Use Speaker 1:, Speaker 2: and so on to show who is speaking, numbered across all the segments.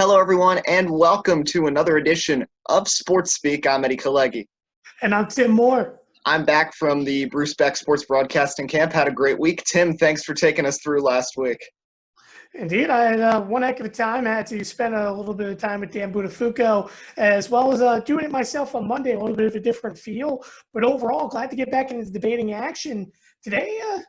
Speaker 1: Hello, everyone, and welcome to another edition of Sports Speak. I'm Eddie Kalegi.
Speaker 2: And I'm Tim Moore.
Speaker 1: I'm back from the Bruce Beck Sports Broadcasting Camp. Had a great week. Tim, thanks for taking us through last week.
Speaker 2: Indeed, I had one heck of a time. I had to spend a little bit of time with Dan Buttafuoco, as well as doing it myself on Monday, a little bit of a different feel. But overall, glad to get back into debating action. Today, going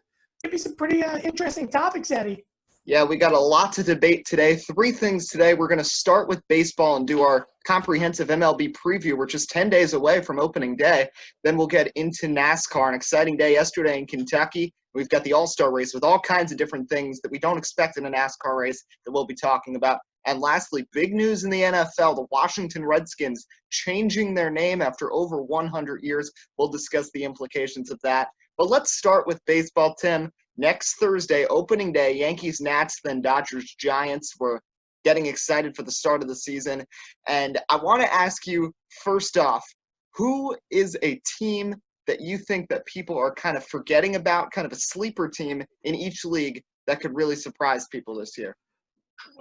Speaker 2: to be some pretty interesting topics, Eddie.
Speaker 1: Yeah, we got a lot to debate today. Three things today. We're going to start with baseball and do our comprehensive MLB preview. We're just 10 days away from opening day. Then we'll get into NASCAR, an exciting day yesterday in Kentucky. We've got the All-Star race with all kinds of different things that we don't expect in a NASCAR race that we'll be talking about. And lastly, big news in the NFL, the Washington Redskins changing their name after over 100 years. We'll discuss the implications of that. But let's start with baseball, Tim. Next Thursday, opening day, Yankees, Nats, then Dodgers, Giants. We're getting excited for the start of the season. And I want to ask you, first off, who is a team that you think that people are kind of forgetting about, kind of a sleeper team in each league that could really surprise people this year?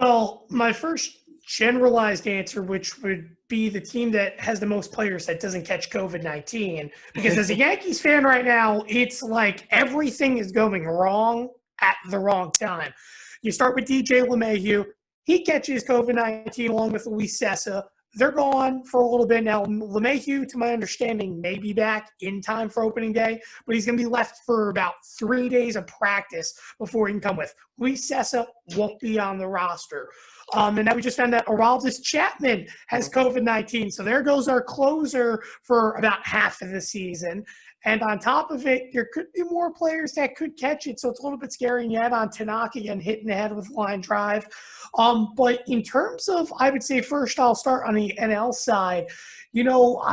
Speaker 2: Well, my first generalized answer, which would be the team that has the most players that doesn't catch COVID-19. Because as a Yankees fan right now, it's like everything is going wrong at the wrong time. You start with DJ LeMahieu. He catches COVID-19 along with Luis Sessa. They're gone for a little bit now. LeMahieu, to my understanding, may be back in time for opening day, but he's going to be left for about 3 days of practice before he can come with. Luis Sessa won't be on the roster. And now we just found out Aroldis Chapman has COVID-19. So there goes our closer for about half of the season. And on top of it, there could be more players that could catch it. So it's a little bit scary. And you add on Tanaka again, hitting the head with line drive. But in terms of, I would say first I'll start on the NL side. You know,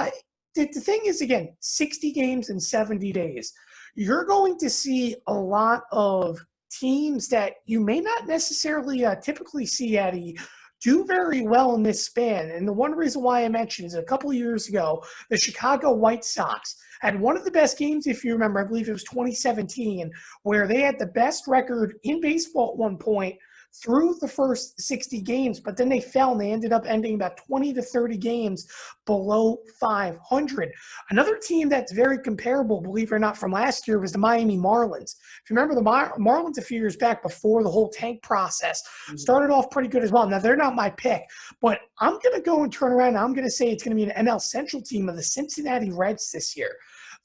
Speaker 2: the thing is, again, 60 games in 70 days. You're going to see a lot of teams that you may not necessarily typically see, Eddie, do very well in this span. And the one reason why I mentioned is a couple of years ago, the Chicago White Sox had one of the best games, if you remember, I believe it was 2017, where they had the best record in baseball at one point through the first 60 games, but then they fell and they ended up ending about 20 to 30 games below 500. Another team that's very comparable, believe it or not, from last year was the Miami Marlins. If you remember, the Marlins a few years back before the whole tank process started off pretty good as well. Now, they're not my pick, but I'm going to go and turn around and I'm going to say it's going to be an NL Central team of the Cincinnati Reds this year.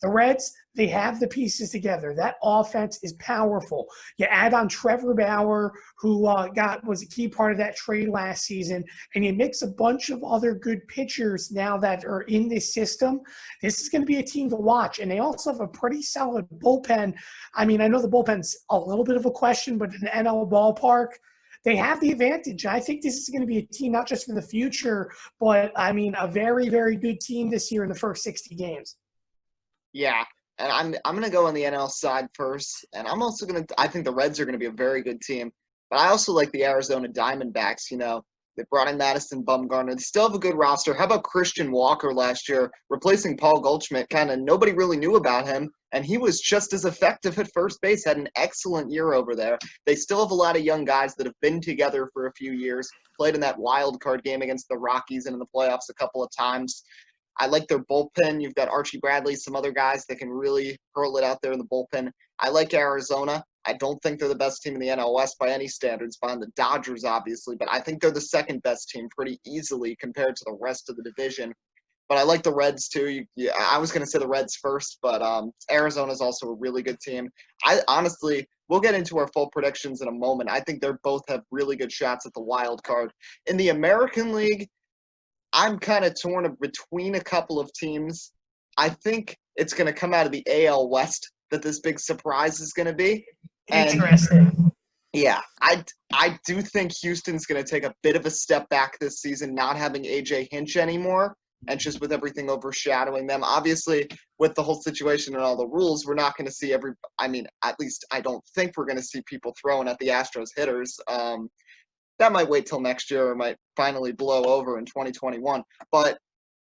Speaker 2: The Reds, they have the pieces together. That offense is powerful. You add on Trevor Bauer, who was a key part of that trade last season, and you mix a bunch of other good pitchers now that are in this system. This is going to be a team to watch, and they also have a pretty solid bullpen. I mean, I know the bullpen's a little bit of a question, but in the NL ballpark, they have the advantage. I think this is going to be a team not just for the future, but, I mean, a very, very good team this year in the first 60 games.
Speaker 1: Yeah, and I'm gonna go on the NL side first, and I'm also I think the Reds are gonna be a very good team, but I also like the Arizona Diamondbacks. You know, they brought in Madison Bumgarner. They still have a good roster. How about Christian Walker last year, replacing Paul Goldschmidt? Kind of nobody really knew about him, and he was just as effective at first base. Had an excellent year over there. They still have a lot of young guys that have been together for a few years, played in that wild card game against the Rockies and in the playoffs a couple of times. I like their bullpen. You've got Archie Bradley, some other guys that can really hurl it out there in the bullpen. I like Arizona. I don't think they're the best team in the NL West by any standards, behind the Dodgers, obviously, but I think they're the second best team pretty easily compared to the rest of the division. But I like the Reds, too. I was going to say the Reds first, but Arizona's also a really good team. Honestly, we'll get into our full predictions in a moment. I think they both have really good shots at the wild card. In the American League, I'm kind of torn between a couple of teams. I think it's going to come out of the AL West that this big surprise is going to be.
Speaker 2: Interesting.
Speaker 1: Yeah, I do think Houston's going to take a bit of a step back this season, not having A.J. Hinch anymore, and just with everything overshadowing them. Obviously, with the whole situation and all the rules, we're not going to see at least I don't think we're going to see people throwing at the Astros hitters. That might wait till next year or might finally blow over in 2021. But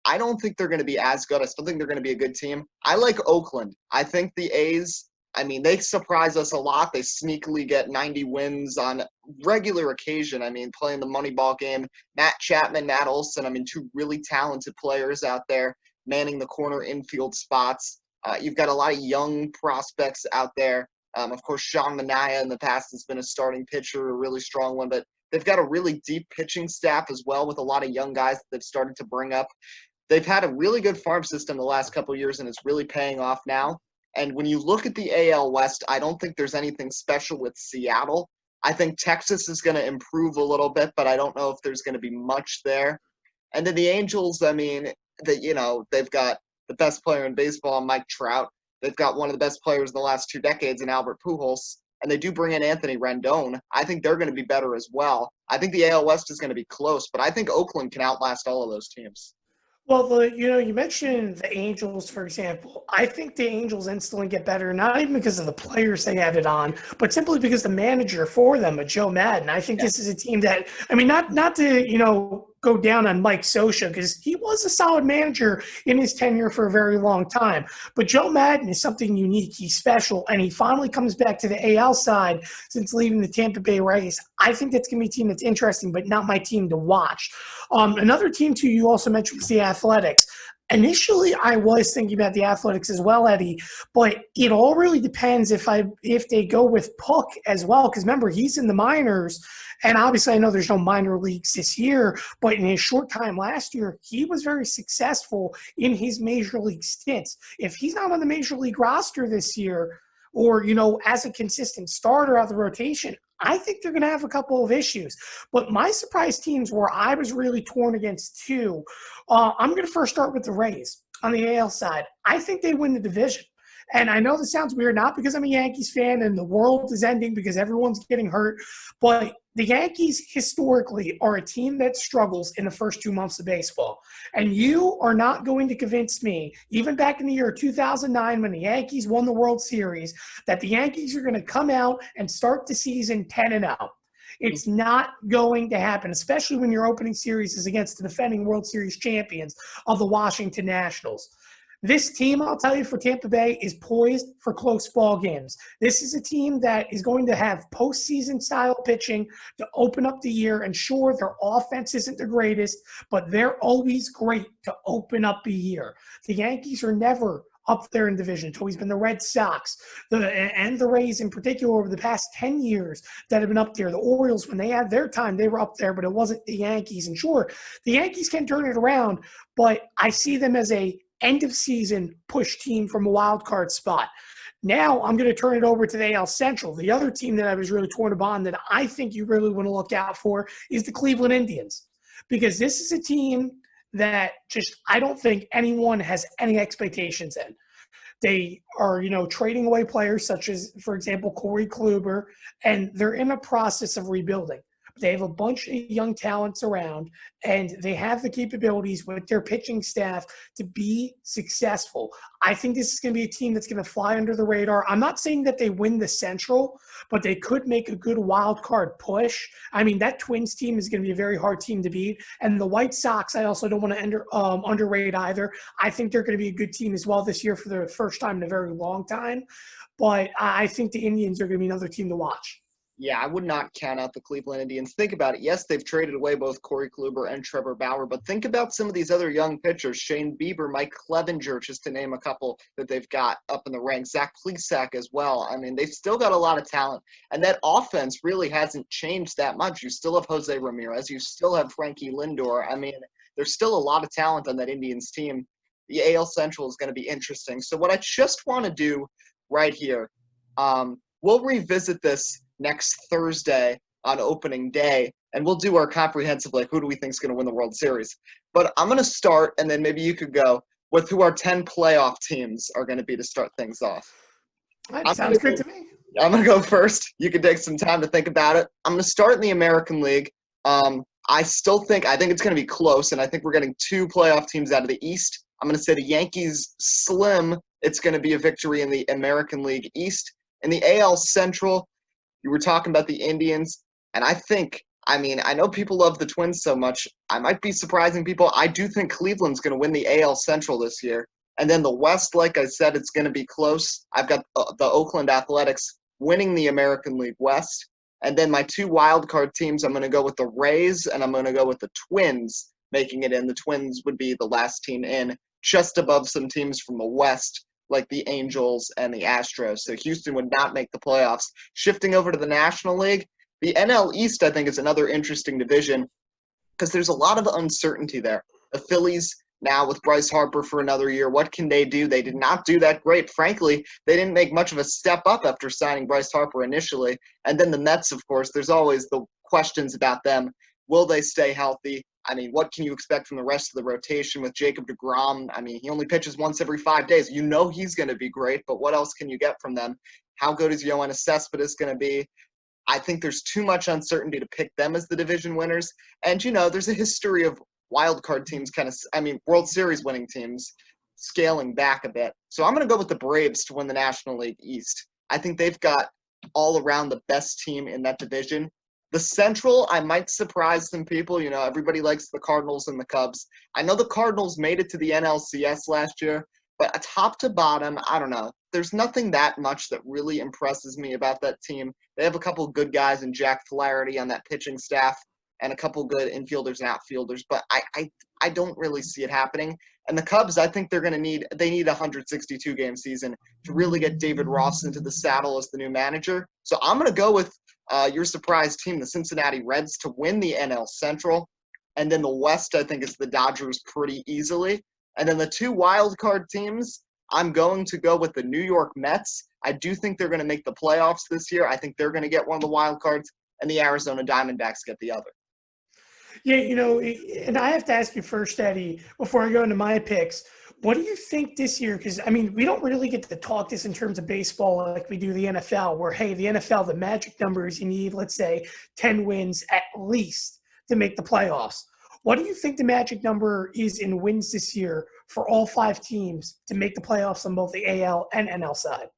Speaker 1: I don't think they're going to be as good. I still think they're going to be a good team. I like Oakland. I think the A's I mean, they surprise us a lot. They sneakily get 90 wins on regular occasion. I mean, playing the Moneyball game, Matt Chapman, Matt Olson, I mean, two really talented players out there manning the corner infield spots. You've got a lot of young prospects out there. Of course, Sean Manaea in the past has been a starting pitcher, a really strong one, but they've got a really deep pitching staff as well with a lot of young guys that they've started to bring up. They've had a really good farm system the last couple of years, and it's really paying off now. And when you look at the AL West, I don't think there's anything special with Seattle. I think Texas is going to improve a little bit, but I don't know if there's going to be much there. And then the Angels, I mean, they've got the best player in baseball, Mike Trout. They've got one of the best players in the last 2 decades in Albert Pujols, and they do bring in Anthony Rendon. I think they're going to be better as well. I think the AL West is going to be close, but I think Oakland can outlast all of those teams.
Speaker 2: Well, you mentioned the Angels, for example. I think the Angels instantly get better, not even because of the players they added on, but simply because the manager for them, Joe Madden. I think this is a team that, I mean, not to, go down on Mike Scioscia, because he was a solid manager in his tenure for a very long time. But Joe Madden is something unique. He's special, and he finally comes back to the AL side since leaving the Tampa Bay Rays. I think that's going to be a team that's interesting, but not my team to watch. Another team, too, you also mentioned was the Athletics. Initially, I was thinking about the Athletics as well, Eddie, but it all really depends if they go with Puck as well, because remember, he's in the minors, and obviously I know there's no minor leagues this year, but in his short time last year, he was very successful in his major league stints. If he's not on the major league roster this year, or, as a consistent starter out of the rotation, I think they're going to have a couple of issues. But my surprise teams where I was really torn against two, I'm going to first start with the Rays on the AL side. I think they win the division. And I know this sounds weird, not because I'm a Yankees fan and the world is ending because everyone's getting hurt, but the Yankees historically are a team that struggles in the first 2 months of baseball. And you are not going to convince me, even back in the year 2009 when the Yankees won the World Series, that the Yankees are going to come out and start the season 10-0. It's not going to happen, especially when your opening series is against the defending World Series champions of the Washington Nationals. This team, I'll tell you, for Tampa Bay is poised for close ball games. This is a team that is going to have postseason style pitching to open up the year. And sure, their offense isn't the greatest, but they're always great to open up a year. The Yankees are never up there in division. It's always been the Red Sox and the Rays in particular over the past 10 years that have been up there. The Orioles, when they had their time, they were up there, but it wasn't the Yankees. And sure, the Yankees can turn it around, but I see them as a end-of-season push team from a wild card spot. Now I'm going to turn it over to the AL Central. The other team that I was really torn upon that I think you really want to look out for is the Cleveland Indians, because this is a team that I don't think anyone has any expectations in. They are, trading away players such as, for example, Corey Kluber, and they're in a process of rebuilding. They have a bunch of young talents around, and they have the capabilities with their pitching staff to be successful. I think this is going to be a team that's going to fly under the radar. I'm not saying that they win the Central, but they could make a good wild card push. I mean, that Twins team is going to be a very hard team to beat. And the White Sox, I also don't want to underrate either. I think they're going to be a good team as well this year for the first time in a very long time. But I think the Indians are going to be another team to watch.
Speaker 1: Yeah, I would not count out the Cleveland Indians. Think about it. Yes, they've traded away both Corey Kluber and Trevor Bauer, but think about some of these other young pitchers, Shane Bieber, Mike Clevenger, just to name a couple that they've got up in the ranks, Zach Plesac as well. I mean, they've still got a lot of talent, and that offense really hasn't changed that much. You still have Jose Ramirez. You still have Frankie Lindor. I mean, there's still a lot of talent on that Indians team. The AL Central is going to be interesting. So what I just want to do right here, we'll revisit this next Thursday on opening day, and we'll do our comprehensive, who do we think is going to win the World Series. But I'm going to start, and then maybe you could go with who our 10 playoff teams are going to be to start things off.
Speaker 2: That sounds good to me.
Speaker 1: I'm going to go first. You can take some time to think about it. I'm going to start in the American League. I think it's going to be close, and I think we're getting 2 playoff teams out of the East. I'm going to say the Yankees slim. It's going to be a victory in the American League East. In the AL Central, you were talking about the Indians, and I know people love the Twins so much. I might be surprising people. I do think Cleveland's going to win the AL Central this year. And then the West, like I said, it's going to be close. I've got the Oakland Athletics winning the American League West. And then my two wild card teams, I'm going to go with the Rays and I'm going to go with the Twins making it in. The Twins would be the last team in, just above some teams from the West, like the Angels and the Astros. So Houston would not make the playoffs. Shifting over to the National League, the NL East, I think, is another interesting division because there's a lot of uncertainty there. The Phillies now with Bryce Harper for another year, what can they do? They did not do that great. Frankly, they didn't make much of a step up after signing Bryce Harper initially. And then the Mets, of course, there's always the questions about them. Will they stay healthy? I mean, what can you expect from the rest of the rotation with Jacob deGrom? I mean, he only pitches once every 5 days. You know he's going to be great, but what else can you get from them? How good is Yoenis Cespedes going to be? I think there's too much uncertainty to pick them as the division winners. And, there's a history of wild card teams World Series winning teams scaling back a bit. So I'm going to go with the Braves to win the National League East. I think they've got all around the best team in that division. The Central, I might surprise some people. Everybody likes the Cardinals and the Cubs. I know the Cardinals made it to the NLCS last year, but top to bottom, I don't know. There's nothing that much that really impresses me about that team. They have a couple of good guys in Jack Flaherty on that pitching staff and a couple good infielders and outfielders, but I don't really see it happening. And the Cubs, I think they need a 162-game season to really get David Ross into the saddle as the new manager. So I'm going to go with your surprise team, the Cincinnati Reds, to win the NL Central. And then the West, I think, is the Dodgers pretty easily. And then the two wild card teams, I'm going to go with the New York Mets. I do think they're going to make the playoffs this year. I think they're going to get one of the wild cards, and the Arizona Diamondbacks get the other.
Speaker 2: Yeah, and I have to ask you first, Eddie, before I go into my picks, what do you think this year? Because, we don't really get to talk this in terms of baseball like we do the NFL, where, hey, the NFL, the magic numbers, you need, let's say, 10 wins at least to make the playoffs. What do you think the magic number is in wins this year for all 5 teams to make the playoffs on both the AL and NL side?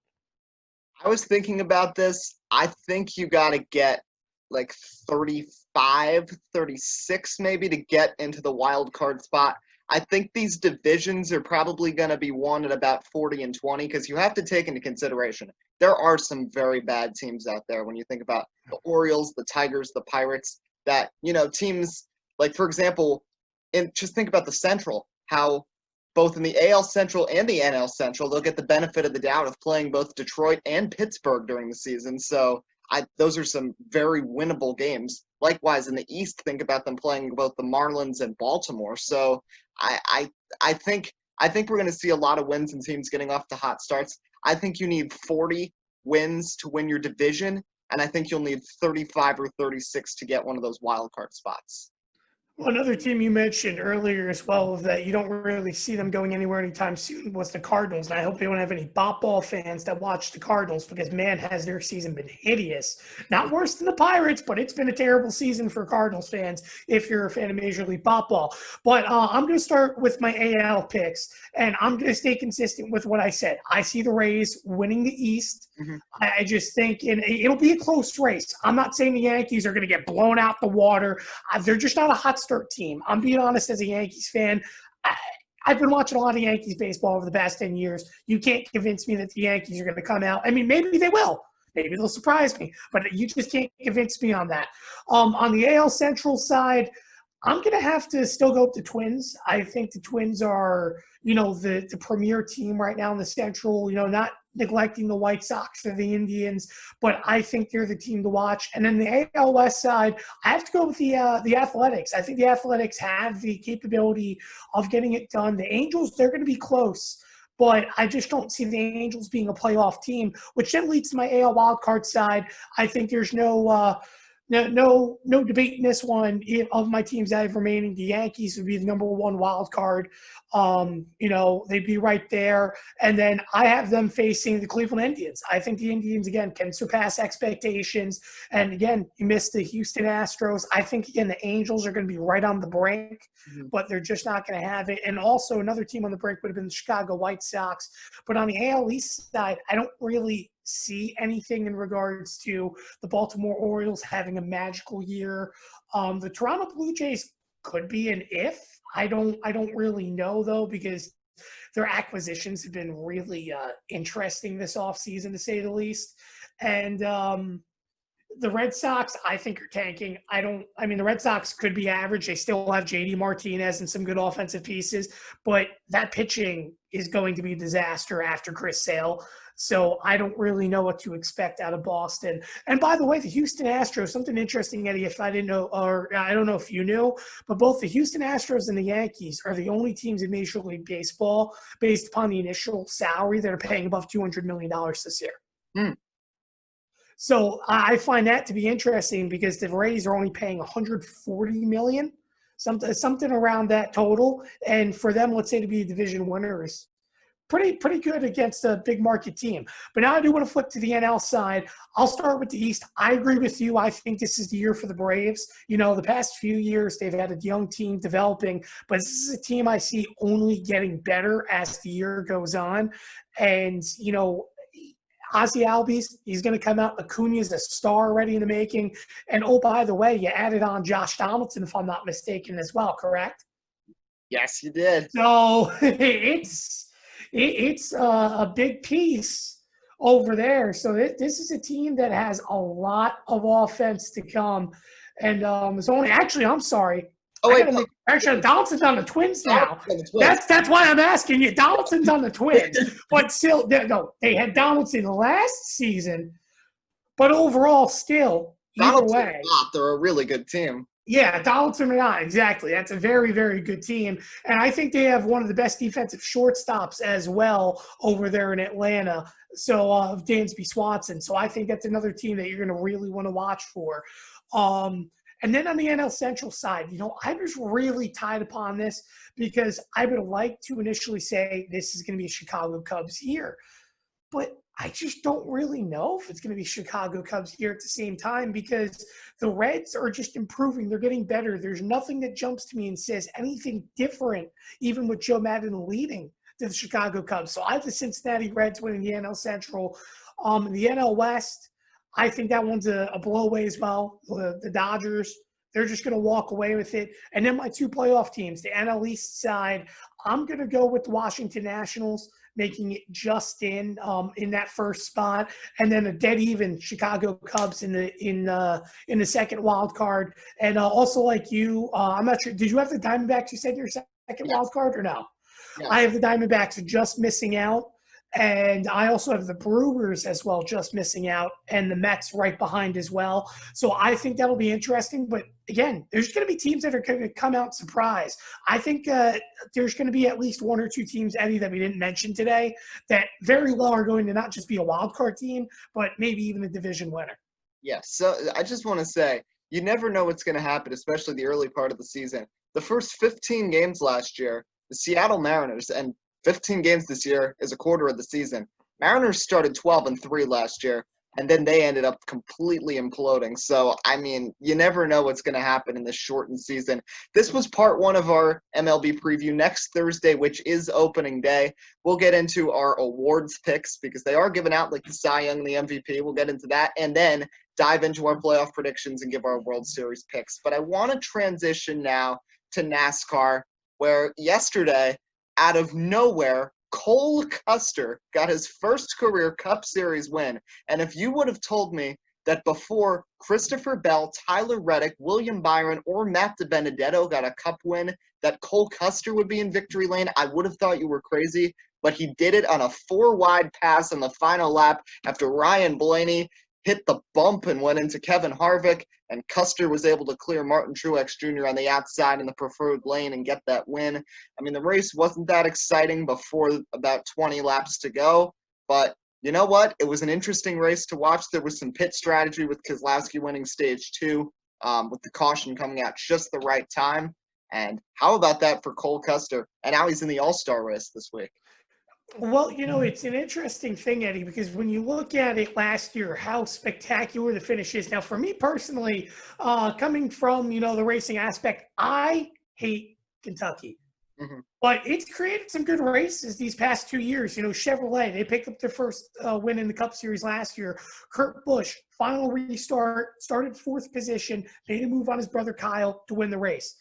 Speaker 1: I was thinking about this. I think you got to get like 35, 36 maybe to get into the wild card spot. I think these divisions are probably going to be won at about 40 and 20 because you have to take into consideration there are some very bad teams out there when you think about the Orioles, the Tigers, the Pirates, that, teams like, for example, just think about the Central, how both in the AL Central and the NL Central, they'll get the benefit of the doubt of playing both Detroit and Pittsburgh during the season. So those are some very winnable games. Likewise, in the East, think about them playing both the Marlins and Baltimore. So I think we're going to see a lot of wins and teams getting off to hot starts. I think you need 40 wins to win your division, and I think you'll need 35 or 36 to get one of those wild card spots.
Speaker 2: Well, another team you mentioned earlier as well that you don't really see them going anywhere anytime soon was the Cardinals. And I hope they don't have any ball fans that watch the Cardinals because, man, has their season been hideous. Not worse than the Pirates, but it's been a terrible season for Cardinals fans if you're a fan of Major League Ball. But I'm going to start with my AL picks, and I'm going to stay consistent with what I said. I see the Rays winning the East. Mm-hmm. I just think it'll be a close race. I'm not saying the Yankees are going to get blown out the water. They're just not a hot start team. I'm being honest as a Yankees fan. I've been watching a lot of Yankees baseball over the past 10 years. You can't convince me that the Yankees are going to come out. Maybe they will. Maybe they'll surprise me. But you just can't convince me on that. On the AL Central side, I'm going to have to still go with the Twins. I think the Twins are, the premier team right now in the Central, not neglecting the White Sox or the Indians, but I think they're the team to watch. And then the AL West side, I have to go with the Athletics. I think the Athletics have the capability of getting it done. The Angels, they're going to be close, but I just don't see the Angels being a playoff team, which then leads to my AL wildcard side. I think there's no debate in this one. Of my teams that have remaining, the Yankees would be the number 1 wild card. They'd be right there. And then I have them facing the Cleveland Indians. I think the Indians, again, can surpass expectations. And again, you missed the Houston Astros. I think, again, the Angels are going to be right on the brink, but they're just not going to have it. And also another team on the brink would have been the Chicago White Sox. But on the AL East side, I don't really see anything in regards to the Baltimore Orioles having a magical year. The Toronto Blue Jays could be an if. I don't really know though, because Their acquisitions have been really interesting this offseason, to say the least. And the Red Sox, I think, are tanking. The Red Sox could be average. They still have JD Martinez and some good offensive pieces, but that pitching is going to be a disaster after Chris Sale. So I don't really know what to expect out of Boston. And by the way, the Houston Astros, something interesting, Eddie, if I didn't know, or I don't know if you knew, but both the Houston Astros and the Yankees are the only teams in Major League Baseball, based upon the initial salary, that are paying above $200 million this year.
Speaker 1: Hmm.
Speaker 2: So I find that to be interesting because the Rays are only paying $140 million, something around that total. And for them, let's say, to be a division winner is pretty good against a big market team. But now I do want to flip to the NL side. I'll start with the East. I agree with you. I think this is the year for the Braves. The past few years they've had a young team developing, but this is a team I see only getting better as the year goes on. And, Ozzie Albies, he's going to come out. Acuna's a star already in the making. And, oh, by the way, you added on Josh Donaldson, if I'm not mistaken, as well, correct?
Speaker 1: Yes, you did.
Speaker 2: So it's a big piece over there. So this is a team that has a lot of offense to come. And it's only – actually, I'm sorry.
Speaker 1: Oh, wait.
Speaker 2: Actually, Donaldson's on the Twins now.
Speaker 1: The Twins.
Speaker 2: That's why I'm asking you. Donaldson's on the Twins. But still, they had Donaldson last season. But overall, still, either way.
Speaker 1: They're a really good team.
Speaker 2: Yeah, Donaldson or not, exactly. That's a very, very good team. And I think they have one of the best defensive shortstops as well over there in Atlanta. So, Dansby Swanson. So I think that's another team that you're going to really want to watch for. And then on the NL Central side, I was really tied upon this because I would like to initially say this is going to be a Chicago Cubs year. But I just don't really know if it's going to be Chicago Cubs here at the same time because the Reds are just improving. They're getting better. There's nothing that jumps to me and says anything different, even with Joe Maddon leading to the Chicago Cubs. So I have the Cincinnati Reds winning the NL Central. The NL West, I think that one's a blowaway as well. The Dodgers, they're just going to walk away with it. And then my two playoff teams, the NL East side, I'm going to go with the Washington Nationals, making it just in that first spot, and then a dead even Chicago Cubs in the second wild card. And also, like you, I'm not sure. Did you have the Diamondbacks? You said in your second wild card or no? Yes. I have the Diamondbacks just missing out. And I also have the Brewers as well, just missing out, and the Mets right behind as well. So I think that'll be interesting. But again, there's going to be teams that are going to come out surprised. I think there's going to be at least one or two teams, Eddie, that we didn't mention today that very well are going to not just be a wild card team, but maybe even a division winner.
Speaker 1: Yeah, so I just want to say, you never know what's going to happen, especially the early part of the season. The first 15 games last year, the Seattle Mariners, and 15 games this year is a quarter of the season. Mariners started 12-3 last year, and then they ended up completely imploding. So, you never know what's going to happen in this shortened season. This was part one of our MLB preview. Next Thursday, which is opening day, we'll get into our awards picks because they are giving out like the Cy Young and the MVP. We'll get into that and then dive into our playoff predictions and give our World Series picks. But I want to transition now to NASCAR, where yesterday, out of nowhere, Cole Custer got his first career Cup Series win. And if you would have told me that before Christopher Bell, Tyler Reddick, William Byron, or Matt DiBenedetto got a Cup win, that Cole Custer would be in victory lane, I would have thought you were crazy. But he did it on a 4-wide pass on the final lap after Ryan Blaney hit the bump and went into Kevin Harvick, and Custer was able to clear Martin Truex Jr. on the outside in the preferred lane and get that win. The race wasn't that exciting before about 20 laps to go, but you know what? It was an interesting race to watch. There was some pit strategy with Keselowski winning stage 2, with the caution coming out just the right time. And how about that for Cole Custer? And now he's in the All-Star race this week.
Speaker 2: Well, it's an interesting thing, Eddie, because when you look at it last year, how spectacular the finish is. Now, for me personally, coming from, the racing aspect, I hate Kentucky. Mm-hmm. But it's created some good races these past 2 years. Chevrolet, they picked up their first win in the Cup Series last year. Kurt Busch, final restart, started 4th position, made a move on his brother Kyle to win the race.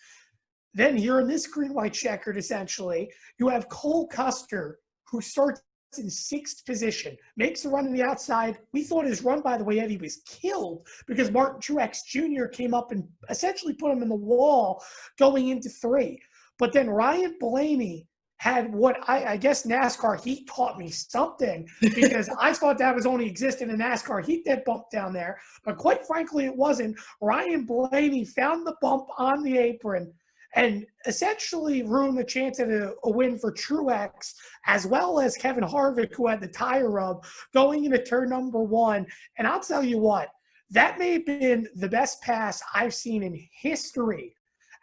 Speaker 2: Then here in this green-white checkered, essentially, you have Cole Custer, who starts in sixth position, makes a run on the outside. We thought his run, by the way, Eddie, was killed because Martin Truex Jr. came up and essentially put him in the wall going into 3. But then Ryan Blaney had what I guess NASCAR heat taught me something, because I thought that was only existing in NASCAR heat, that bump down there. But quite frankly, it wasn't. Ryan Blaney found the bump on the apron and essentially ruined the chance at a win for Truex, as well as Kevin Harvick, who had the tire rub going into turn number 1. And I'll tell you what, that may have been the best pass I've seen in history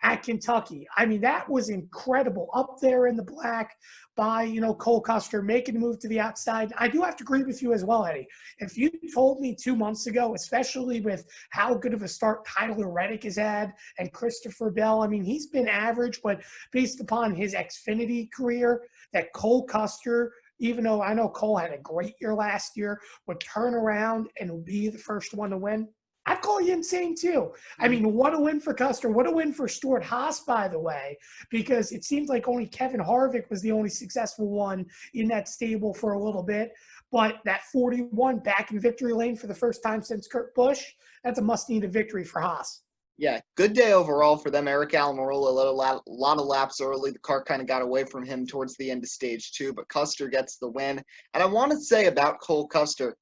Speaker 2: at Kentucky. I mean, that was incredible. Up there in the black by, Cole Custer making the move to the outside. I do have to agree with you as well, Eddie. If you told me 2 months ago, especially with how good of a start Tyler Reddick has had and Christopher Bell, I mean, he's been average, but based upon his Xfinity career, that Cole Custer, even though I know Cole had a great year last year, would turn around and be the first one to win, I'd call you insane too. I mean, what a win for Custer. What a win for Stuart Haas, by the way, because it seems like only Kevin Harvick was the only successful one in that stable for a little bit. But that 41 back in victory lane for the first time since Kurt Busch, that's a must-needed victory for Haas.
Speaker 1: Yeah, good day overall for them. Eric Almirola led a lot of laps early. The car kind of got away from him towards the end of stage 2, but Custer gets the win. And I want to say about Cole Custer,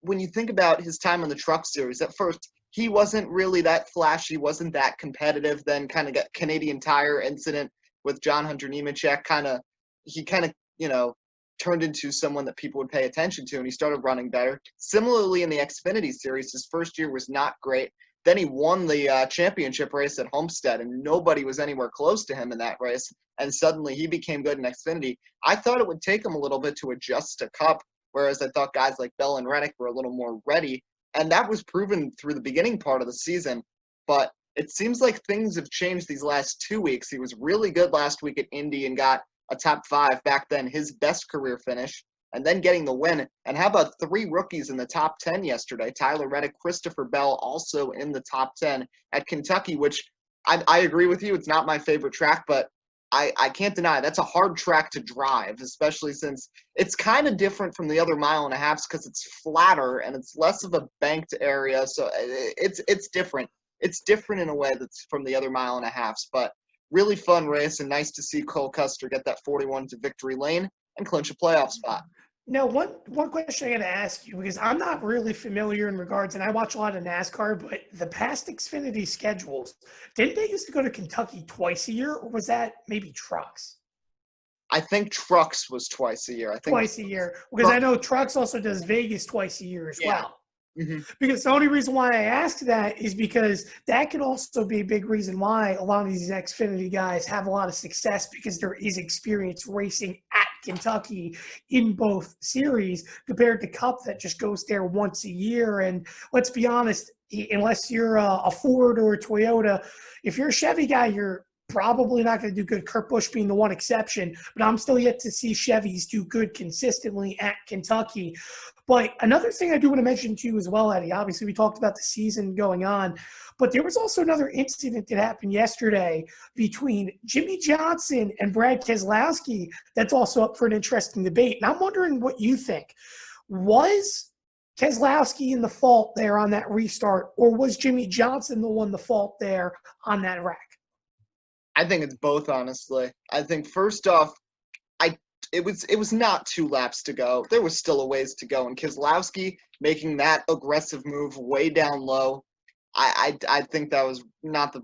Speaker 1: when you think about his time on the Truck Series, at first, he wasn't really that flashy, wasn't that competitive. Then kind of got Canadian Tire incident with John Hunter Nemechek. He turned into someone that people would pay attention to, and he started running better. Similarly, in the Xfinity Series, his first year was not great. Then he won the championship race at Homestead, and nobody was anywhere close to him in that race. And suddenly he became good in Xfinity. I thought it would take him a little bit to adjust to Cup, whereas I thought guys like Bell and Reddick were a little more ready. And that was proven through the beginning part of the season. But it seems like things have changed these last 2 weeks. He was really good last week at Indy and got a top 5, back then his best career finish, and then getting the win. And how about 3 rookies in the top 10 yesterday? Tyler Reddick, Christopher Bell also in the top 10 at Kentucky, which I agree with you. It's not my favorite track, but I can't deny that's a hard track to drive, especially since it's kind of different from the other mile and a half because it's flatter and it's less of a banked area. So it's different. It's different in a way that's from the other mile and a halves, but really fun race and nice to see Cole Custer get that 41 to victory lane and clinch a playoff spot.
Speaker 2: Now, one question I got to ask you, because I'm not really familiar in regards, and I watch a lot of NASCAR, but the past Xfinity schedules, didn't they used to go to Kentucky twice a year, or was that maybe Trucks?
Speaker 1: I think Trucks was twice a year.
Speaker 2: Twice a year, because I know Trucks also does Vegas twice a year as well. Mm-hmm. Because the only reason why I asked that is because that could also be a big reason why a lot of these Xfinity guys have a lot of success, because there is experience racing at Kentucky in both series compared to Cup that just goes there once a year. And let's be honest, unless you're a Ford or a Toyota, if you're a Chevy guy, you're probably not going to do good. Kurt Busch being the one exception, but I'm still yet to see Chevys do good consistently at Kentucky. But another thing I do want to mention to you as well, Eddie, obviously we talked about the season going on, but there was also another incident that happened yesterday between Jimmy Johnson and Brad Keselowski that's also up for an interesting debate. And I'm wondering what you think. Was Keselowski in the fault there on that restart, or was Jimmy Johnson the one the fault there on that wreck?
Speaker 1: I think it's both, honestly. I think first off, it was not 2 laps to go. There was still a ways to go, and Keselowski making that aggressive move way down low, I think that was not the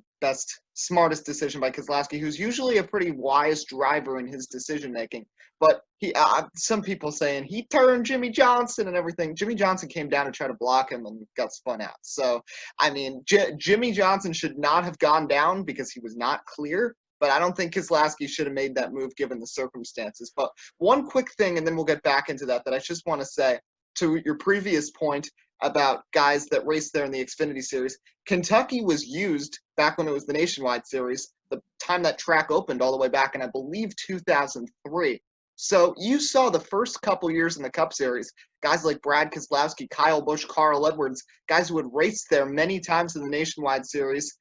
Speaker 1: smartest decision by Keselowski, who's usually a pretty wise driver in his decision making. But some people saying he turned Jimmy Johnson and everything. Jimmy Johnson came down to try to block him and got spun out. So, I mean, Jimmy Johnson should not have gone down because he was not clear. But I don't think Keselowski should have made that move given the circumstances. But one quick thing, and then we'll get back into that I just want to say to your previous point about guys that raced there in the Xfinity Series. Kentucky was used back when it was the Nationwide Series, the time that track opened all the way back in, I believe, 2003. So you saw the first couple years in the Cup Series, guys like Brad Keselowski, Kyle Busch, Carl Edwards, guys who had raced there many times in the Nationwide Series,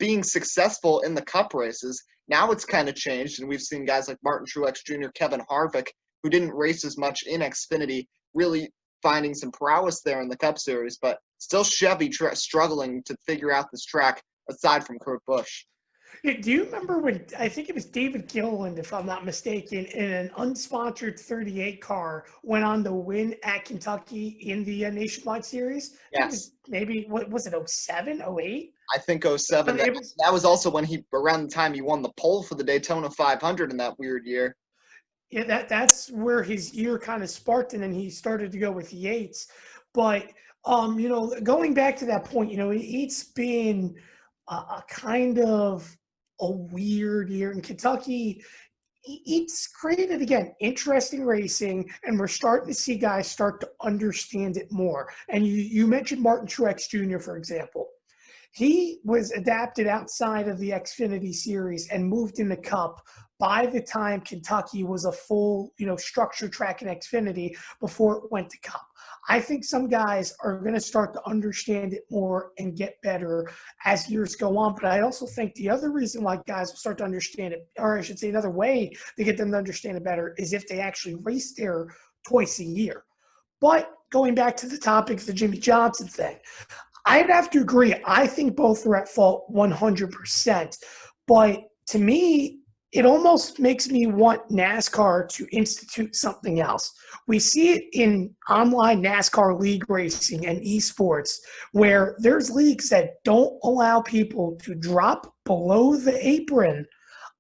Speaker 1: being successful in the Cup races. Now it's kind of changed, and we've seen guys like Martin Truex Jr., Kevin Harvick, who didn't race as much in Xfinity, really finding some prowess there in the Cup Series, but still Chevy struggling to figure out this track aside from Kurt Busch.
Speaker 2: Yeah, do you remember when I think it was David Gilliland, if I'm not mistaken, in an unsponsored 38 car went on to win at Kentucky in the Nationwide Series? I think it
Speaker 1: Yes.
Speaker 2: was maybe, what was it, 07, 08?
Speaker 1: I think 07. That was also when around the time he won the pole for the Daytona 500 in that weird year.
Speaker 2: Yeah, that's where his year kind of sparked, and then he started to go with Yates. But going back to that point, it's been a kind of a weird year in Kentucky. It's created, again, interesting racing, and we're starting to see guys start to understand it more. And you mentioned Martin Truex Jr., for example. He was adapted outside of the Xfinity series and moved in the Cup by the time Kentucky was a full, structured track in Xfinity before it went to Cup. I think some guys are going to start to understand it more and get better as years go on. But I also think the other reason why guys will start to understand it, or I should say another way to get them to understand it better, is if they actually race there twice a year. But going back to the topic of the Jimmy Johnson thing, I'd have to agree. I think both are at fault 100%. But to me, it almost makes me want NASCAR to institute something else. We see it in online NASCAR league racing and esports, where there's leagues that don't allow people to drop below the apron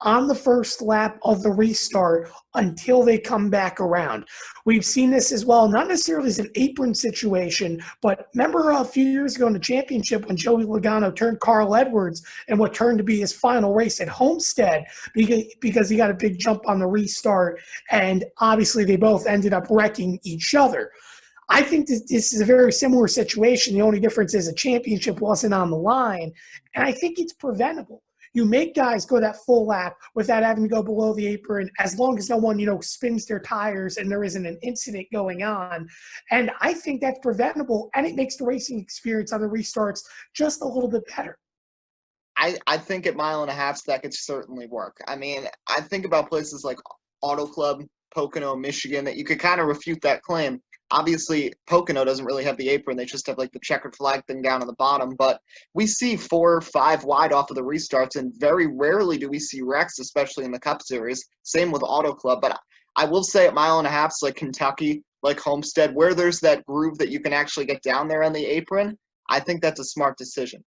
Speaker 2: on the first lap of the restart until they come back around. We've seen this as well, not necessarily as an apron situation, but remember a few years ago in the championship when Joey Logano turned Carl Edwards in what turned to be his final race at Homestead because he got a big jump on the restart, and obviously they both ended up wrecking each other. I think this is a very similar situation. The only difference is a championship wasn't on the line, and I think it's preventable. You make guys go that full lap without having to go below the apron, as long as no one, spins their tires and there isn't an incident going on. And I think that's preventable, and it makes the racing experience on the restarts just a little bit better.
Speaker 1: I think at mile and a half that could certainly work. I mean, I think about places like Auto Club, Pocono, Michigan, that you could kind of refute that claim. Obviously, Pocono doesn't really have the apron. They just have like the checkered flag thing down at the bottom. But we see 4 or 5 wide off of the restarts, and very rarely do we see wrecks, especially in the Cup Series. Same with Auto Club. But I will say at mile and a half, like Kentucky, like Homestead, where there's that groove that you can actually get down there on the apron, I think that's a smart decision.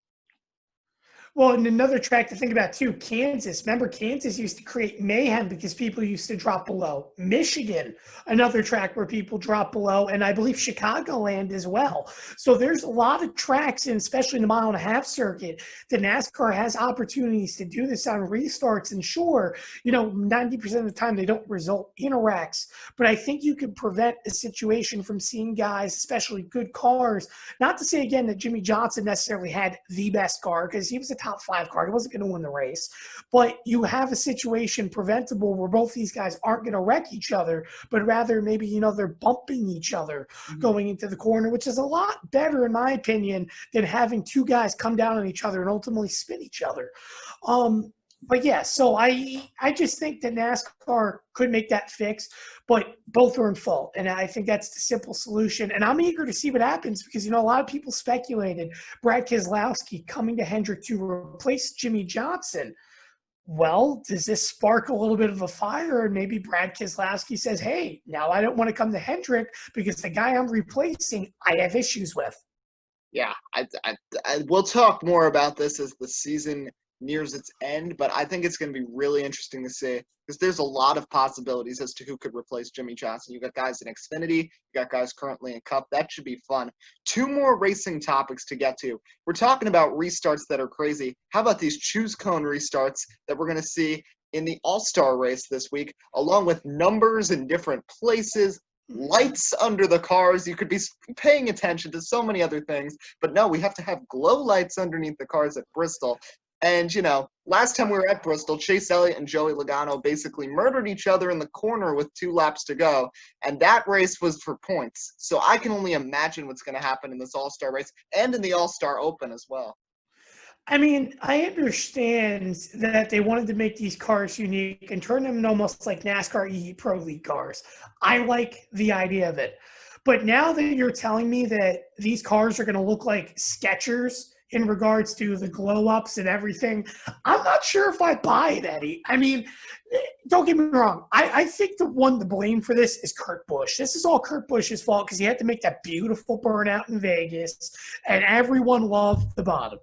Speaker 2: Well, and another track to think about too, Kansas. Remember, Kansas used to create mayhem because people used to drop below. Michigan, another track where people drop below, and I believe Chicagoland as well. So there's a lot of tracks, and especially in the mile and a half circuit, that NASCAR has opportunities to do this on restarts. And sure, 90% of the time they don't result in wrecks, but I think you could prevent a situation from seeing guys, especially good cars. Not to say again that Jimmy Johnson necessarily had the best car, because he was a top 5 car. He wasn't going to win the race. But you have a situation preventable where both these guys aren't going to wreck each other, but rather maybe, they're bumping each other going into the corner, which is a lot better, in my opinion, than having 2 guys come down on each other and ultimately spin each other. But yeah, so I just think that NASCAR could make that fix, but both are in fault. And I think that's the simple solution. And I'm eager to see what happens because, a lot of people speculated Brad Keselowski coming to Hendrick to replace Jimmy Johnson. Well, does this spark a little bit of a fire? And maybe Brad Keselowski says, hey, now I don't want to come to Hendrick because the guy I'm replacing, I have issues with.
Speaker 1: Yeah, we'll talk more about this as the season nears its end, but I think it's going to be really interesting to see because there's a lot of possibilities as to who could replace Jimmy Johnson. You got guys in Xfinity, you got guys currently in Cup. That should be fun. 2 more racing topics to get to. We're talking about restarts that are crazy. How about these choose cone restarts that we're going to see in the All-Star race this week, along with numbers in different places, lights under the cars? You could be paying attention to so many other things, but no, we have to have glow lights underneath the cars at Bristol. And, last time we were at Bristol, Chase Elliott and Joey Logano basically murdered each other in the corner with 2 laps to go. And that race was for points. So I can only imagine what's going to happen in this All-Star race and in the All-Star Open as well.
Speaker 2: I mean, I understand that they wanted to make these cars unique and turn them into almost like NASCAR Pro League cars. I like the idea of it. But now that you're telling me that these cars are going to look like Skechers in regards to the glow ups and everything, I'm not sure if I buy it, Eddie. I mean, don't get me wrong. I think the one to blame for this is Kurt Busch. This is all Kurt Busch's fault because he had to make that beautiful burnout in Vegas, and everyone loved the bottom.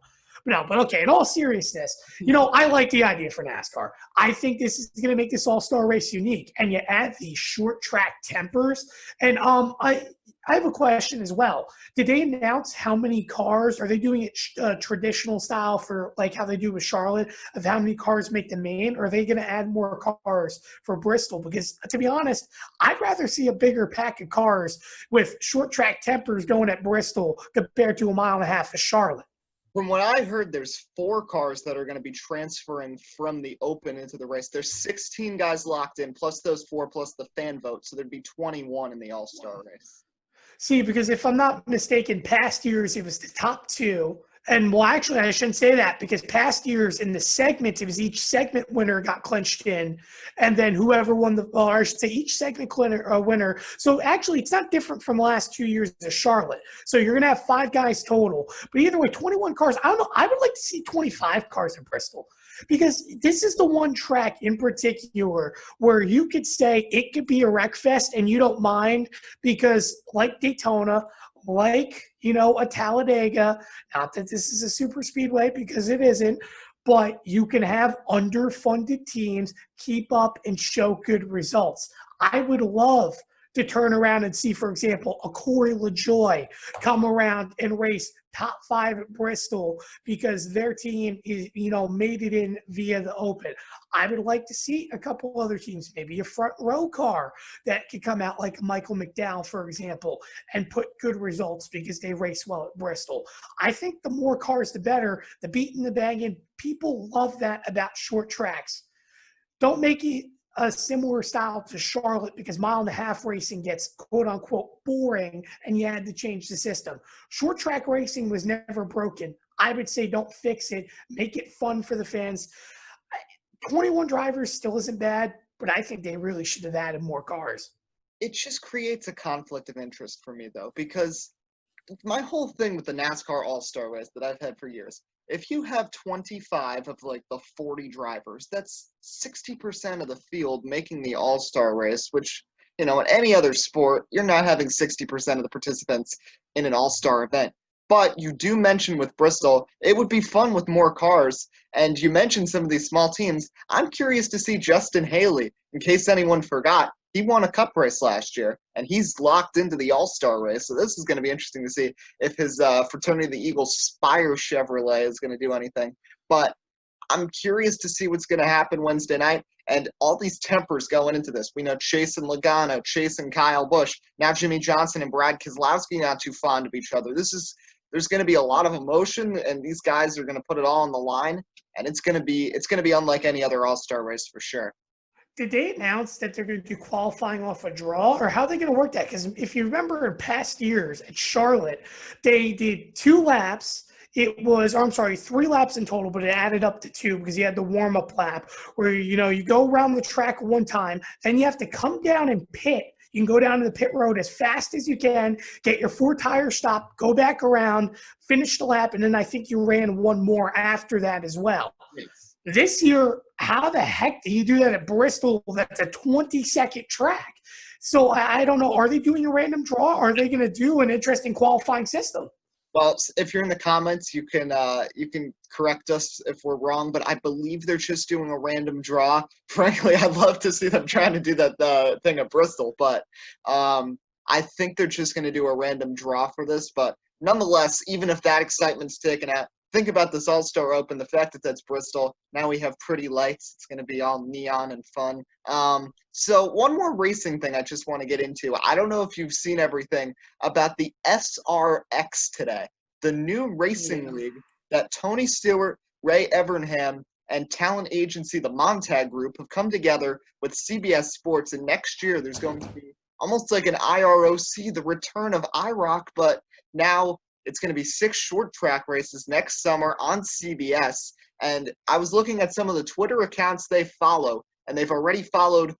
Speaker 2: No, but okay, in all seriousness, I like the idea for NASCAR. I think this is going to make this all-star race unique. And you add these short track tempers. And I have a question as well. Did they announce how many cars? Are they doing it traditional style for like how they do with Charlotte of how many cars make the main? Or are they going to add more cars for Bristol? Because to be honest, I'd rather see a bigger pack of cars with short track tempers going at Bristol compared to a mile and a half of Charlotte.
Speaker 1: From what I heard, there's 4 cars that are going to be transferring from the open into the race. There's 16 guys locked in, plus those 4, plus the fan vote. So there'd be 21 in the All-Star race.
Speaker 2: See, because if I'm not mistaken, past years it was the top 2. And well, actually, I shouldn't say that because past years in the segments, it was each segment winner got clinched in, and then whoever won or I should say each segment winner. So actually, it's not different from the last 2 years of Charlotte. So you're going to have 5 guys total. But either way, 21 cars. I don't know. I would like to see 25 cars in Bristol because this is the one track in particular where you could say it could be a wreck fest and you don't mind because like Daytona, like, a Talladega, not that this is a super speedway because it isn't, but you can have underfunded teams keep up and show good results. I would love to turn around and see, for example, a Corey LaJoy come around and race top 5 at Bristol because their team is, made it in via the open. I would like to see a couple other teams, maybe a front row car that could come out like Michael McDowell, for example, and put good results because they race well at Bristol. I think the more cars, the better. The beating, the banging, people love that about short tracks. Don't make it a similar style to Charlotte because mile and a half racing gets quote unquote boring and you had to change the system. Short track racing was never broken. I would say don't fix it. Make it fun for the fans. 21 drivers still isn't bad, but I think they really should have added more cars.
Speaker 1: It just creates a conflict of interest for me, though, because my whole thing with the NASCAR All-Star race that I've had for years, if you have 25 of like the 40 drivers, that's 60% of the field making the All-Star race, which, in any other sport, you're not having 60% of the participants in an All-Star event. But you do mention with Bristol, it would be fun with more cars. And you mentioned some of these small teams. I'm curious to see Justin Haley, in case anyone forgot. He won a cup race last year, and he's locked into the All-Star race. So this is going to be interesting to see if his Fraternity of the Eagles Spire Chevrolet is going to do anything. But I'm curious to see what's going to happen Wednesday night. And all these tempers going into this. We know Chase and Logano, Chase and Kyle Busch. Now Jimmy Johnson and Brad Keselowski not too fond of each other. There's going to be a lot of emotion, and these guys are going to put it all on the line. And it's going to be unlike any other All-Star race for sure.
Speaker 2: Did they announce that they're going to do qualifying off a draw, or how are they going to work that? Because if you remember in past years at Charlotte, they did 2 laps. It was, I'm sorry, 3 laps in total, but it added up to 2 because you had the warm-up lap where, you go around the track one time, then you have to come down and pit. You can go down to the pit road as fast as you can, get your 4 tire stop, go back around, finish the lap, and then I think you ran one more after that as well.
Speaker 1: Yes.
Speaker 2: This year, how the heck do you do that at Bristol? That's a 20-second track. So I don't know. Are they doing a random draw? Or are they going to do an interesting qualifying system?
Speaker 1: Well, if you're in the comments, you can correct us if we're wrong, but I believe they're just doing a random draw. Frankly, I'd love to see them trying to do that thing at Bristol, but I think they're just going to do a random draw for this. But nonetheless, even if that excitement's taken out, think about this All-Star Open, the fact that that's Bristol. Now we have pretty lights. It's going to be all neon and fun. So one more racing thing I just want to get into. I don't know if you've seen everything about the SRX today, the new racing league that Tony Stewart, Ray Evernham, and talent agency, the Montag Group, have come together with CBS Sports. And next year there's going to be almost like an IROC, the return of IROC, but now It's going to be 6 short track races next summer on CBS. And I was looking at some of the Twitter accounts they follow, and they've already followed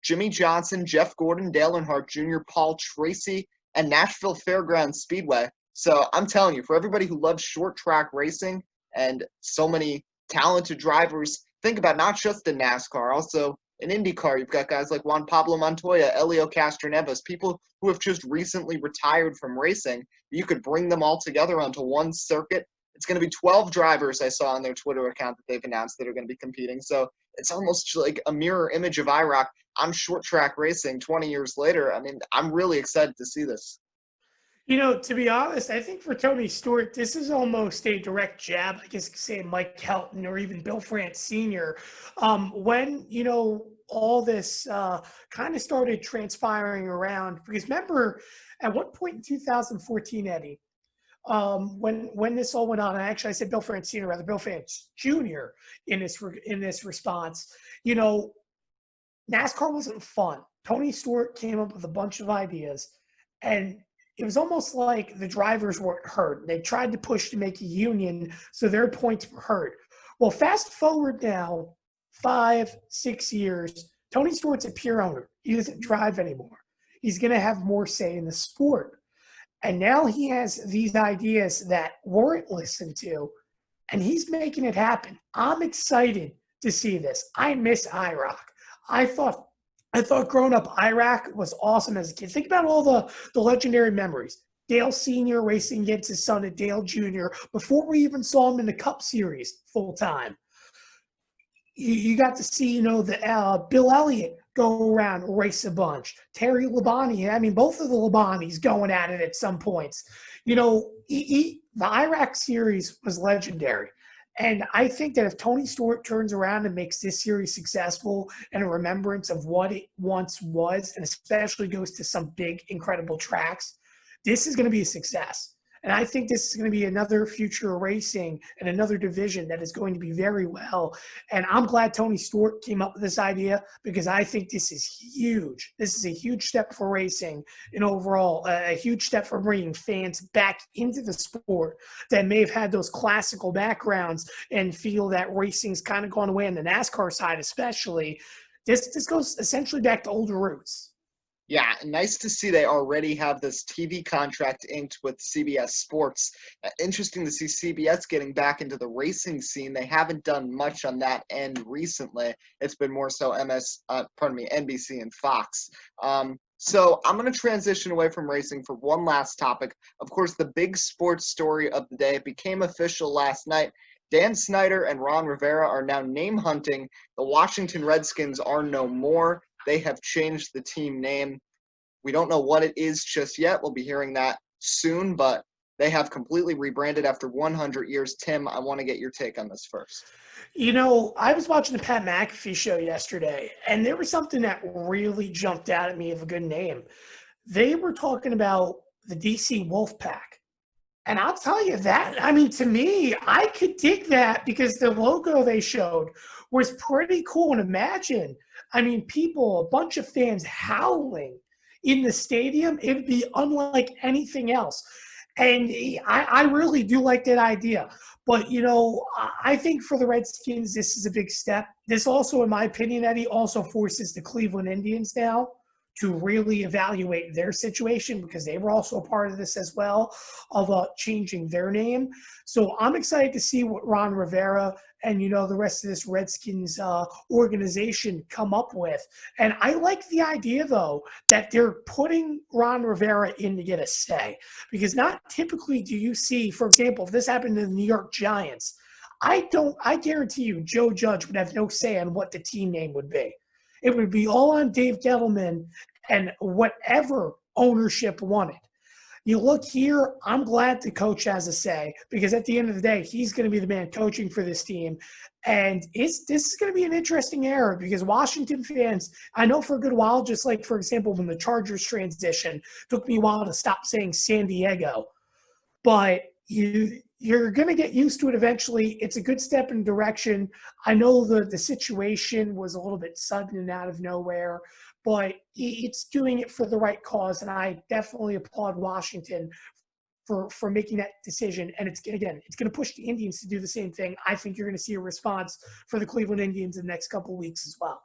Speaker 1: Jimmy Johnson, Jeff Gordon, Dale Earnhardt Jr., Paul Tracy, and Nashville Fairgrounds Speedway. So I'm telling you, for everybody who loves short track racing and so many talented drivers, think about not just in NASCAR, also in IndyCar, you've got guys like Juan Pablo Montoya, Elio Castroneves, people who have just recently retired from racing. You could bring them all together onto one circuit. It's going to be 12 drivers I saw on their Twitter account that they've announced that are going to be competing. So it's almost like a mirror image of IROC on short track racing 20 years later. I mean, I'm really excited to see this.
Speaker 2: To be honest, I think for Tony Stewart, this is almost a direct jab, I guess, say Mike Helton or even Bill France Sr. When, all this kind of started transpiring around, because remember, at one point in 2014, Eddie, when this all went on, and actually I said Bill France Sr. rather Bill France Jr. in this response, NASCAR wasn't fun. Tony Stewart came up with a bunch of ideas, and it was almost like the drivers weren't heard. They tried to push to make a union so their points were heard. Well, fast forward now 5, 6 years, Tony Stewart's a pure owner. He doesn't drive anymore. He's going to have more say in the sport. And now he has these ideas that weren't listened to, and he's making it happen. I'm excited to see this. I miss IROC. I thought growing up, IROC was awesome as a kid. Think about all the legendary memories. Dale Sr. racing against his son at Dale Jr. before we even saw him in the Cup Series full time. You got to see, the Bill Elliott go around, race a bunch. Terry Labonte, both of the Labonis going at it at some points. The IROC series was legendary. And I think that if Tony Stewart turns around and makes this series successful and a remembrance of what it once was, and especially goes to some big, incredible tracks, this is going to be a success. And I think this is going to be another future of racing and another division that is going to be very well. And I'm glad Tony Stewart came up with this idea because I think this is huge. This is a huge step for racing and overall a huge step for bringing fans back into the sport that may have had those classical backgrounds and feel that racing's kind of gone away on the NASCAR side especially. This goes essentially back to older roots.
Speaker 1: Yeah, nice to see they already have this TV contract inked with CBS Sports. Interesting to see CBS getting back into the racing scene. They haven't done much on that end recently. It's been more so NBC and Fox. So I'm going to transition away from racing for one last topic. Of course, the big sports story of the day became official last night. Dan Snyder and Ron Rivera are now name hunting. The Washington Redskins are no more. They have changed the team name. We don't know what it is just yet. We'll be hearing that soon, but they have completely rebranded after 100 years. Tim, I want to get your take on this first.
Speaker 2: I was watching the Pat McAfee show yesterday, and there was something that really jumped out at me of a good name. They were talking about the DC Wolfpack. And I'll tell you that, to me, I could dig that because the logo they showed was pretty cool. And imagine, people, a bunch of fans howling in the stadium. It would be unlike anything else. And I really do like that idea. But, I think for the Redskins, this is a big step. This also, in my opinion, Eddie, also forces the Cleveland Indians now to really evaluate their situation because they were also a part of this as well, of changing their name. So I'm excited to see what Ron Rivera and, the rest of this Redskins organization come up with. And I like the idea, though, that they're putting Ron Rivera in to get a say because not typically do you see, for example, if this happened to the New York Giants, I guarantee you Joe Judge would have no say on what the team name would be. It would be all on Dave Gettleman and whatever ownership wanted. You look here, I'm glad the coach has a say because at the end of the day, he's going to be the man coaching for this team. And this is going to be an interesting era because Washington fans, I know for a good while, just like, for example, when the Chargers transition, took me a while to stop saying San Diego. But you're going to get used to it eventually. It's a good step in direction. I know the situation was a little bit sudden and out of nowhere, but it's doing it for the right cause, and I definitely applaud Washington for making that decision. And it's going to push the Indians to do the same thing. I think you're going to see a response for the Cleveland Indians in the next couple of weeks as well.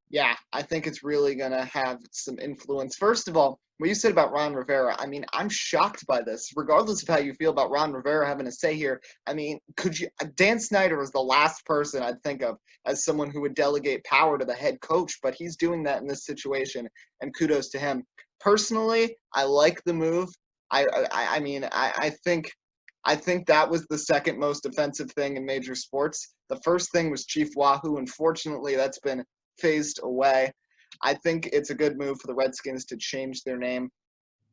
Speaker 1: Yeah, I think it's really going to have some influence. First of all, what you said about Ron Rivera, I mean, I'm shocked by this. Regardless of how you feel about Ron Rivera having a say here, I mean, Dan Snyder is the last person I'd think of as someone who would delegate power to the head coach, but he's doing that in this situation, and kudos to him. Personally, I like the move. I think that was the second most offensive thing in major sports. The first thing was Chief Wahoo. Unfortunately, that's been phased away. I think it's a good move for the Redskins to change their name.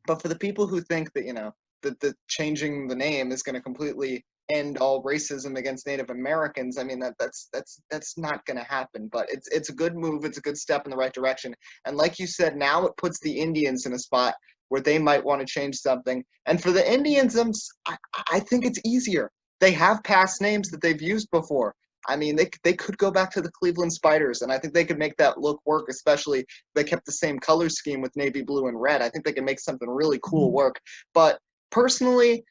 Speaker 1: But for the people who think that, that the changing the name is going to completely end all racism against Native Americans, I mean, that's not going to happen. But it's a good move. It's a good step in the right direction. And like you said, now it puts the Indians in a spot where they might want to change something. And for the Indians, I think it's easier. They have past names that they've used before. I mean, they could go back to the Cleveland Spiders, and I think they could make that look work, especially if they kept the same color scheme with navy blue and red. I think they can make something really cool work. But personally,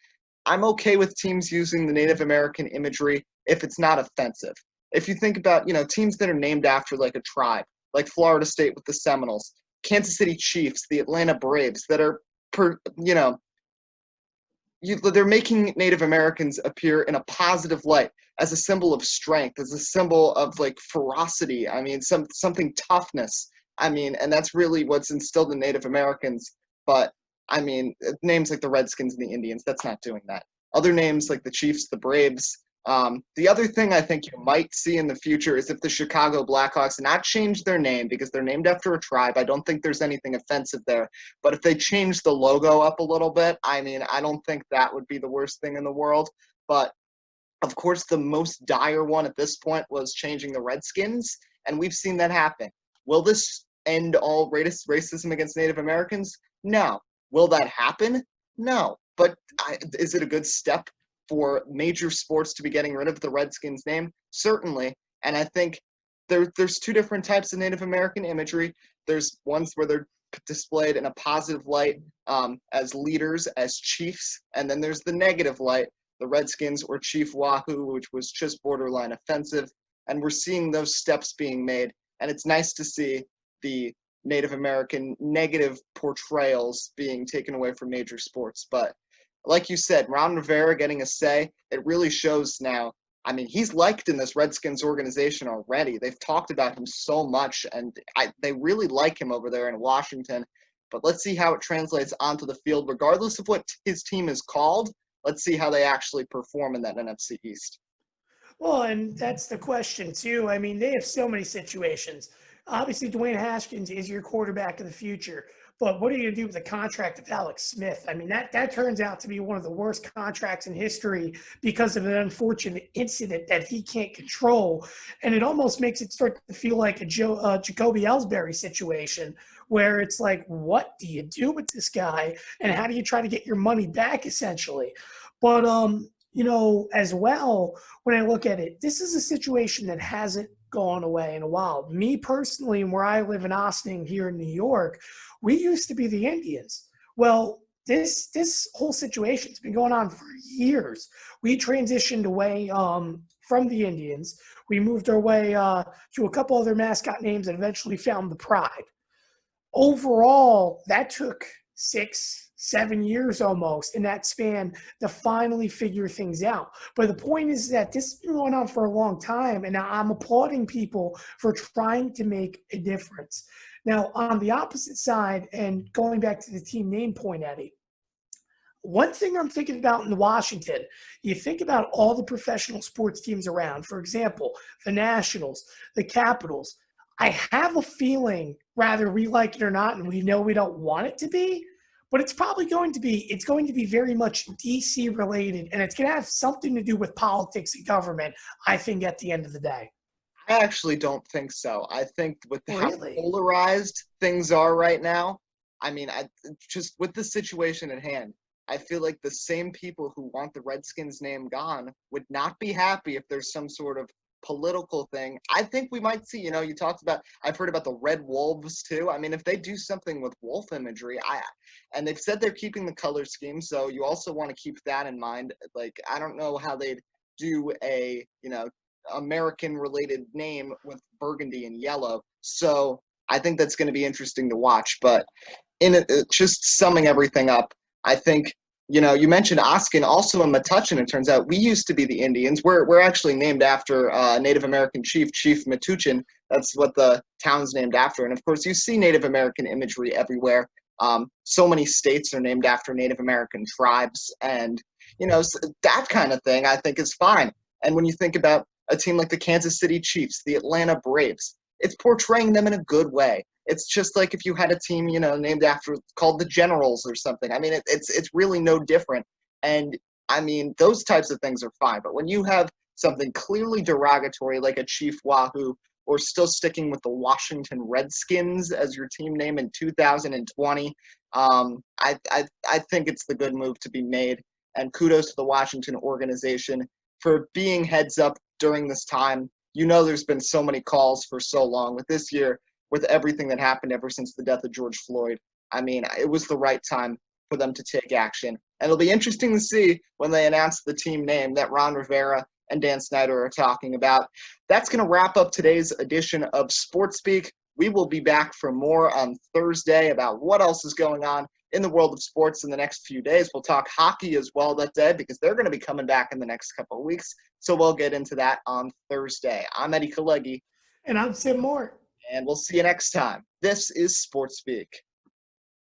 Speaker 1: I'm okay with teams using the Native American imagery if it's not offensive. If you think about, teams that are named after like a tribe, like Florida State with the Seminoles, Kansas City Chiefs, the Atlanta Braves, that are, they're making Native Americans appear in a positive light as a symbol of strength, as a symbol of like ferocity. I mean, something toughness. I mean, and that's really what's instilled in Native Americans. But I mean, names like the Redskins and the Indians, that's not doing that. Other names like the Chiefs, the Braves. The other thing I think you might see in the future is if the Chicago Blackhawks not change their name because they're named after a tribe. I don't think there's anything offensive there. But if they change the logo up a little bit, I mean, I don't think that would be the worst thing in the world. But of course, the most dire one at this point was changing the Redskins, and we've seen that happen. Will this end all racism against Native Americans? No. Will that happen? No. But is it a good step for major sports to be getting rid of the Redskins name? Certainly. And I think there's two different types of Native American imagery. There's ones where they're displayed in a positive light as leaders, as chiefs, and then there's the negative light, the Redskins or Chief Wahoo, which was just borderline offensive. And we're seeing those steps being made. And it's nice to see the Native American negative portrayals being taken away from major sports. But like you said, Ron Rivera getting a say, it really shows now. I mean, he's liked in this Redskins organization already. They've talked about him so much, and they really like him over there in Washington. But let's see how it translates onto the field. Regardless of what his team is called, let's see how they actually perform in that NFC East.
Speaker 2: Well, and that's the question, too. I mean, they have so many situations. Obviously, Dwayne Haskins is your quarterback of the future. But what are you going to do with the contract of Alex Smith? I mean, that turns out to be one of the worst contracts in history because of an unfortunate incident that he can't control. And it almost makes it start to feel like a Jacoby Ellsbury situation where it's like, what do you do with this guy? And how do you try to get your money back, essentially? But, as well, when I look at it, this is a situation that hasn't gone away in a while. Me personally, and where I live in Austin here in New York, we used to be the Indians. Well, this whole situation's been going on for years. We transitioned away from the Indians. We moved our way to a couple other mascot names and eventually found the Pride. Overall, that took 6-7 years almost in that span to finally figure things out. But the point is that this has been going on for a long time, and I'm applauding people for trying to make a difference. Now, on the opposite side, and going back to the team name point, Eddie, one thing I'm thinking about in Washington, you think about all the professional sports teams around, for example, the Nationals, the Capitals. I have a feeling, whether we like it or not, and we know we don't want it to be, but it's going to be very much DC related, and it's going to have something to do with politics and government, I think, at the end of the day.
Speaker 1: I actually don't think so. I think with how
Speaker 2: Really?
Speaker 1: polarized things are right now, I mean, just with the situation at hand, I feel like the same people who want the Redskins name gone would not be happy if there's some sort of political thing, I think we might see, you talked about, I've heard about the Red Wolves too. I mean, if they do something with wolf imagery, and they've said they're keeping the color scheme, so you also want to keep that in mind. Like, I don't know how they'd do a, American related name with burgundy and yellow. So I think that's going to be interesting to watch. But just summing everything up, I think, you mentioned Oskin, also in Metuchen. It turns out we used to be the Indians. We're actually named after Native American Chief Metuchen. That's what the town's named after. And of course, you see Native American imagery everywhere. So many states are named after Native American tribes, and that kind of thing I think is fine. And when you think about a team like the Kansas City Chiefs, the Atlanta Braves, it's portraying them in a good way. It's just like if you had a team, named after, called the Generals or something. I mean, it's really no different. And I mean, those types of things are fine. But when you have something clearly derogatory like a Chief Wahoo, or still sticking with the Washington Redskins as your team name in 2020, I think it's the good move to be made. And kudos to the Washington organization for being heads up during this time. There's been so many calls for so long. With this year, with everything that happened ever since the death of George Floyd, I mean, it was the right time for them to take action. And it'll be interesting to see when they announce the team name that Ron Rivera and Dan Snyder are talking about. That's going to wrap up today's edition of Sports Speak. We will be back for more on Thursday about what else is going on in the world of sports in the next few days. We'll talk hockey as well that day because they're going to be coming back in the next couple of weeks. So we'll get into that on Thursday. I'm Eddie Kalegi.
Speaker 2: And I'm Sim Moore.
Speaker 1: And we'll see you next time. This is Sports Speak.